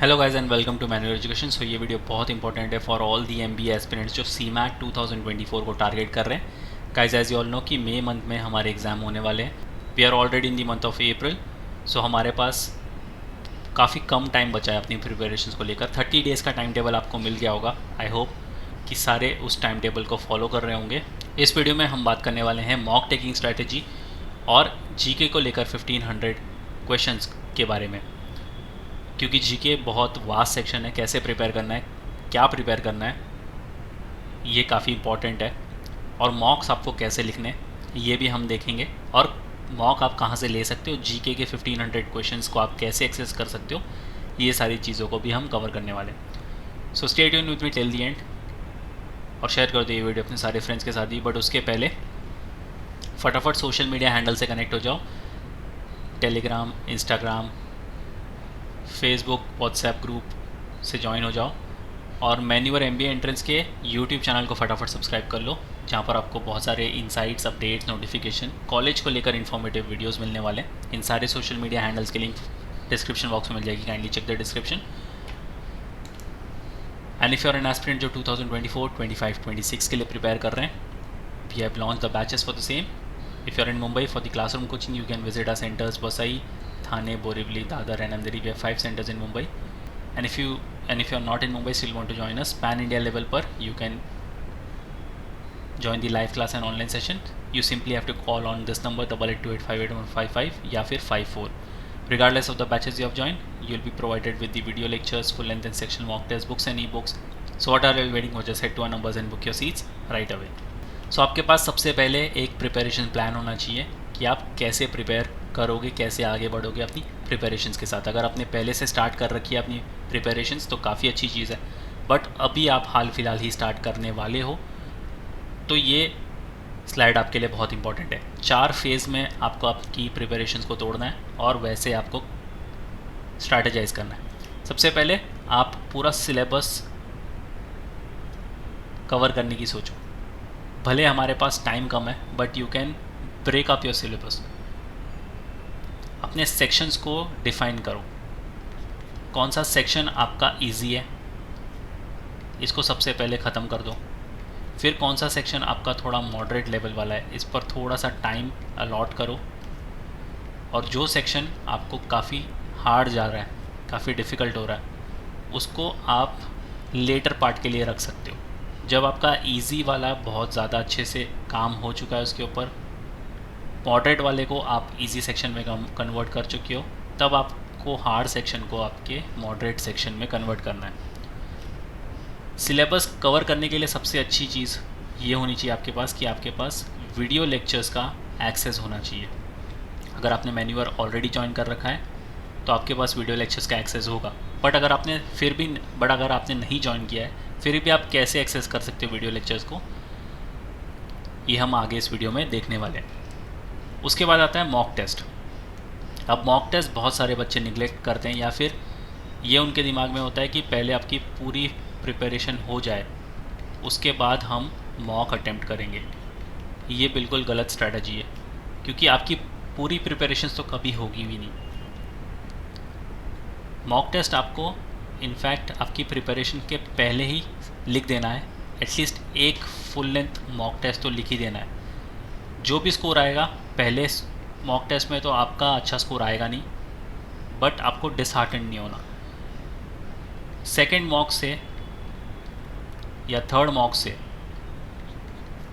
Hello guys and welcome to Manual Education. So ये video बहुत important है for all the MBA aspirants जो CMAT 2024 को target कर रहे हैं। Guys as you all know कि मई मंथ में हमारे एग्ज़ाम होने वाले हैं। We are already in the month of April. So हमारे पास काफ़ी कम टाइम बचा है अपनी प्रिपरेशंस को लेकर। 30 डेज़ का टाइम टेबल आपको मिल गया होगा। आई होप कि सारे उस टाइम टेबल को फॉलो कर रहे होंगे। इस वीडियो में हम बात करने वाले हैं मॉक टेकिंग स्ट्रैटेजी और जीके को लेकर 1500 क्वेश्चंस के बारे में, क्योंकि जीके बहुत वास्ट सेक्शन है। कैसे प्रिपेयर करना है, क्या प्रिपेयर करना है, ये काफ़ी इंपॉर्टेंट है। और मॉक्स आपको कैसे लिखने ये भी हम देखेंगे। और मॉक आप कहाँ से ले सकते हो, जीके के 1500 क्वेश्चंस को आप कैसे एक्सेस कर सकते हो, ये सारी चीज़ों को भी हम कवर करने वाले हैं। So stay tuned with me till the end और शेयर कर दो ये वीडियो अपने सारे फ्रेंड्स के साथ ही। बट उसके पहले फटाफट सोशल मीडिया हैंडल से कनेक्ट हो जाओ। Telegram, Instagram, Facebook, WhatsApp group से ज्वाइन हो जाओ। और मैन्यूअर एमबीए एंट्रेंस के यूट्यूब चैनल को फटाफट सब्सक्राइब कर लो, जहाँ पर आपको बहुत सारे इनसाइट्स, अपडेट्स, नोटिफिकेशन, कॉलेज को लेकर इन्फॉर्मेटिव वीडियोस मिलने वाले हैं। इन सारे सोशल मीडिया हैंडल्स के लिंक डिस्क्रिप्शन बॉक्स में मिल जाएगी। Kindly check the description. And if you are an aspirant जो 2024, 25, 26 के लिए प्रिपेयर कर रहे हैं, we have launch the batches for the same. If you are in Mumbai for the classroom coaching, you can visit our centres Vasai, Thane, Borivali, Dadar and Andheri. We have 5 centers in Mumbai. And if you are not in Mumbai, still want to join us pan India level पर, you can join the live class and online session. You simply have to call on this number 8828581155 या फिर 54. Regardless of the batches you have joined, you will be provided with the video lectures, full length and sectional mock tests, books and e-books. So what are you waiting for? Just head to our numbers and book your seats right away. So आपके पास सबसे पहले एक preparation plan होना चाहिए कि आप कैसे prepare करोगे, कैसे आगे बढ़ोगे अपनी प्रिपरेशंस के साथ। अगर आपने पहले से स्टार्ट कर रखी है अपनी प्रिपरेशंस तो काफ़ी अच्छी चीज़ है। बट अभी आप हाल फिलहाल ही स्टार्ट करने वाले हो तो ये स्लाइड आपके लिए बहुत इंपॉर्टेंट है। 4 फेज़ में आपको आपकी प्रिपरेशंस को तोड़ना है और वैसे आपको स्ट्रैटेजाइज करना है। सबसे पहले आप पूरा सिलेबस कवर करने की सोचो। भले हमारे पास टाइम कम है but you can break up your syllabus. अपने सेक्शंस को डिफाइन करो। कौन सा सेक्शन आपका इजी है, इसको सबसे पहले ख़त्म कर दो। फिर कौन सा सेक्शन आपका थोड़ा मॉडरेट लेवल वाला है, इस पर थोड़ा सा टाइम अलॉट करो। और जो सेक्शन आपको काफ़ी हार्ड जा रहा है, काफ़ी डिफ़िकल्ट हो रहा है, उसको आप लेटर पार्ट के लिए रख सकते हो। जब आपका इजी वाला बहुत ज़्यादा अच्छे से काम हो चुका है, उसके ऊपर मॉडरेट वाले को आप इजी सेक्शन में कन्वर्ट कर चुके हो, तब आपको हार्ड सेक्शन को आपके मॉडरेट सेक्शन में कन्वर्ट करना है। सिलेबस कवर करने के लिए सबसे अच्छी चीज़ ये होनी चाहिए आपके पास कि आपके पास वीडियो लेक्चर्स का एक्सेस होना चाहिए। अगर आपने मैन्यूअर ऑलरेडी ज्वाइन कर रखा है तो आपके पास वीडियो लेक्चर्स का एक्सेस होगा। बट अगर आपने नहीं ज्वाइन किया है, फिर भी आप कैसे एक्सेस कर सकते हो वीडियो लेक्चर्स को, ये हम आगे इस वीडियो में देखने वाले हैं। उसके बाद आता है मॉक टेस्ट। अब मॉक टेस्ट बहुत सारे बच्चे निगलेक्ट करते हैं, या फिर ये उनके दिमाग में होता है कि पहले आपकी पूरी प्रिपरेशन हो जाए उसके बाद हम मॉक अटेम्प्ट करेंगे। ये बिल्कुल गलत स्ट्रैटेजी है, क्योंकि आपकी पूरी प्रिपरेशन तो कभी होगी भी नहीं। मॉक टेस्ट आपको इनफैक्ट आपकी प्रिपरेशन के पहले ही लिख देना है। एटलीस्ट एक फुल लेंथ मॉक टेस्ट तो लिख ही देना है। जो भी स्कोर आएगा पहले मॉक टेस्ट में तो आपका अच्छा स्कोर आएगा नहीं, बट आपको डिसहार्टेंड नहीं होना। सेकंड मॉक से या थर्ड मॉक से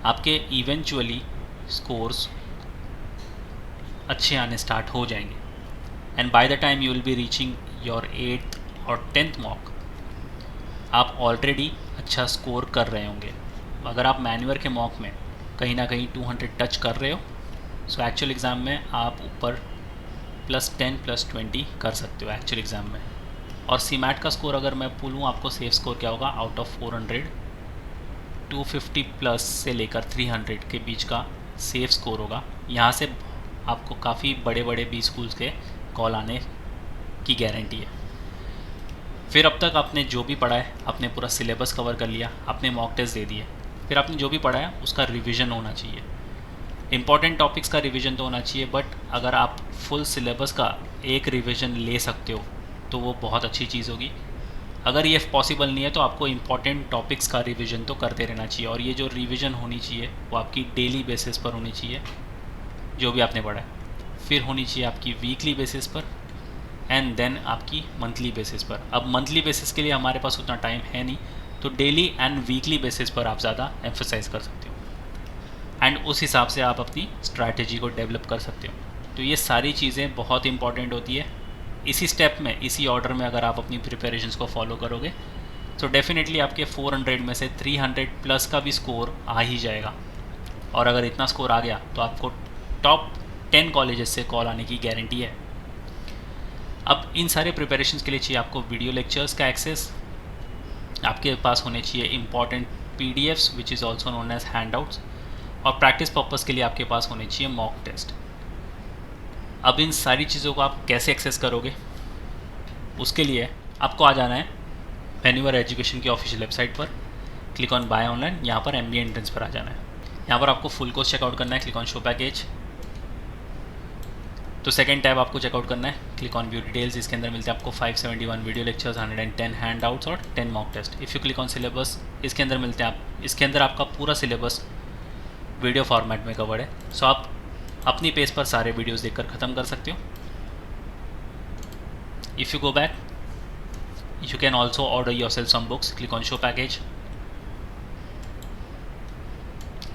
आपके इवेंचुअली स्कोर्स अच्छे आने स्टार्ट हो जाएंगे। And by the time you will be reaching your 8th और 10th मॉक, आप ऑलरेडी अच्छा स्कोर कर रहे होंगे। अगर आप मैन्युअर के मॉक में कहीं ना कहीं 200 टच कर रहे हो, सो एक्चुअल एग्ज़ाम में आप ऊपर +10 +20 कर सकते हो एक्चुअल एग्ज़ाम में। और सीमैट का स्कोर अगर मैं बोलूँ आपको सेफ स्कोर क्या होगा, आउट ऑफ 400 250 प्लस से लेकर 300 के बीच का सेफ स्कोर होगा। यहाँ से आपको काफ़ी बड़े बड़े बी स्कूल्स के कॉल आने की गारंटी है। फिर अब तक आपने जो भी पढ़ा है, आपने पूरा सिलेबस कवर कर लिया, आपने मॉक टेस्ट दे दिए, फिर आपने जो भी पढ़ा है उसका रिवीजन होना चाहिए। इंपॉर्टेंट टॉपिक्स का रिवीजन तो होना चाहिए, बट अगर आप फुल सिलेबस का एक रिवीजन ले सकते हो तो वो बहुत अच्छी चीज़ होगी। अगर ये पॉसिबल नहीं है तो आपको इम्पॉर्टेंट टॉपिक्स का रिवीजन तो करते रहना चाहिए, और ये जो रिवीजन होनी चाहिए वो आपकी डेली बेसिस पर होनी चाहिए, जो भी आपने पढ़ा है। फिर होनी चाहिए आपकी वीकली बेसिस पर, एंड देन आपकी मंथली बेसिस पर। अब मंथली बेसिस के लिए हमारे पास उतना टाइम है नहीं, तो डेली एंड वीकली बेसिस पर आप ज़्यादा एम्फोसाइज कर सकते हो, एंड उस हिसाब से आप अपनी स्ट्रैटेजी को डेवलप कर सकते हो। तो ये सारी चीज़ें बहुत इंपॉर्टेंट होती है। इसी स्टेप में, इसी ऑर्डर में अगर आप अपनी प्रिपरेशंस को फॉलो करोगे तो डेफिनेटली आपके 400 में से 300 प्लस का भी स्कोर आ ही जाएगा। और अगर इतना स्कोर आ गया तो आपको टॉप 10 कॉलेजेस से कॉल आने की गारंटी है। अब इन सारे प्रिपरेशंस के लिए चाहिए आपको वीडियो लेक्चर्स का एक्सेस, आपके पास होने चाहिए important PDFs which is also known as handouts, और प्रैक्टिस पर्पज़ के लिए आपके पास होने चाहिए मॉक टेस्ट। अब इन सारी चीज़ों को आप कैसे एक्सेस करोगे, उसके लिए आपको आ जाना है वेन्यूवर एजुकेशन की ऑफिशियल वेबसाइट पर, क्लिक ऑन बाय ऑनलाइन, यहाँ पर MBA एंट्रेंस पर आ जाना है। यहाँ पर आपको फुल कोर्स चेकआउट करना है, क्लिक ऑन शो पैकेज। तो सेकंड टैब आपको चेकआउट करना है, क्लिक ऑन व्यू डिटेल्स। इसके अंदर मिलते हैं आपको 571 वीडियो लेक्चर्स, 110 हैंड आउट्स और 10 mock test. If you click on syllabus, इसके अंदर मिलते हैं इसके अंदर आपका पूरा सिलेबस वीडियो फॉर्मेट में कवर्ड है। सो आप अपनी पेज पर सारे वीडियोस देखकर ख़त्म कर सकते हो। If you go back, you can also order yourself some books, click on show package।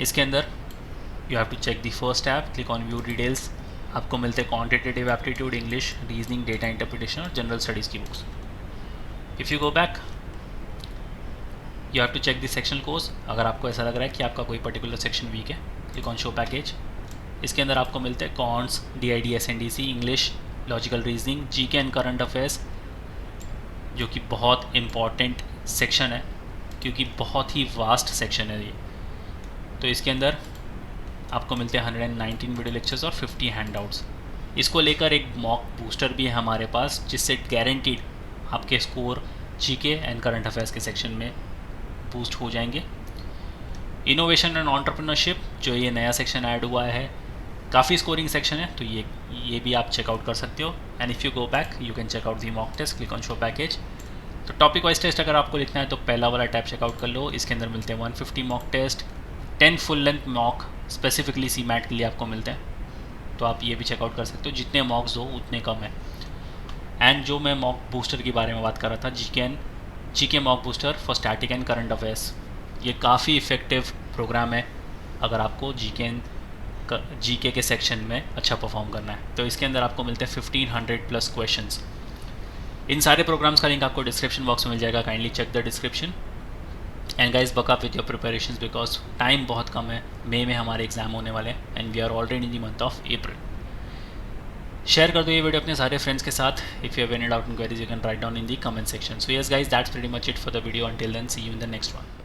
इसके अंदर you have to check the first tab, click on view details। आपको मिलते हैं quantitative aptitude, English, reasoning, data interpretation और general studies की books. If you go back, you have to check the section course. अगर आपको ऐसा लग रहा है कि आपका कोई पर्टिकुलर सेक्शन वीक है, क्लिक ऑन शो पैकेज। इसके अंदर आपको मिलते हैं कॉन्ट्स, DID, SNDC, English, logical reasoning, GK and current affairs, जो कि बहुत इम्पॉर्टेंट सेक्शन है क्योंकि बहुत ही वास्ट सेक्शन है ये। तो इसके अंदर आपको मिलते हैं 119 वीडियो लेक्चर्स और 50 हैंडआउट्स। इसको लेकर एक मॉक बूस्टर भी है हमारे पास, जिससे गारंटीड आपके score GK and current affairs के सेक्शन में बूस्ट हो जाएंगे। इनोवेशन एंड एंटरप्रेन्योरशिप, जो ये नया सेक्शन ऐड हुआ है, काफ़ी स्कोरिंग सेक्शन है, तो ये भी आप चेकआउट कर सकते हो। And if you go back, you can check out the mock test, click on show package. तो टॉपिक वाइज टेस्ट अगर आपको लिखना है तो पहला वाला टैब चेकआउट कर लो। इसके अंदर मिलते हैं 150 mock test, 10 full length mock specifically CMAT के लिए आपको मिलते हैं, तो आप ये भी चेकआउट कर सकते हो। जितने मॉक्स हो उतने कम है। एंड जो मैं मॉक बूस्टर के बारे में बात कर रहा था, GK mock booster for static and current affairs, ये काफ़ी इफ़ेक्टिव प्रोग्राम है अगर आपको GK के सेक्शन में अच्छा परफॉर्म करना है। तो इसके अंदर आपको मिलते हैं 1500 प्लस क्वेश्चंस। इन सारे प्रोग्राम्स का लिंक आपको डिस्क्रिप्शन बॉक्स में मिल जाएगा, kindly check the description. And guys, buck up with your preparations because time बहुत कम है। मई में हमारे एग्जाम होने वाले हैं and we are already in the month of April. Share कर दो ये वीडियो अपने सारे फ्रेंड्स के साथ। If you have any doubt inquiries, you can write down in the comment section. So yes guys, that's pretty much it for the video. Until then, see you in the next one.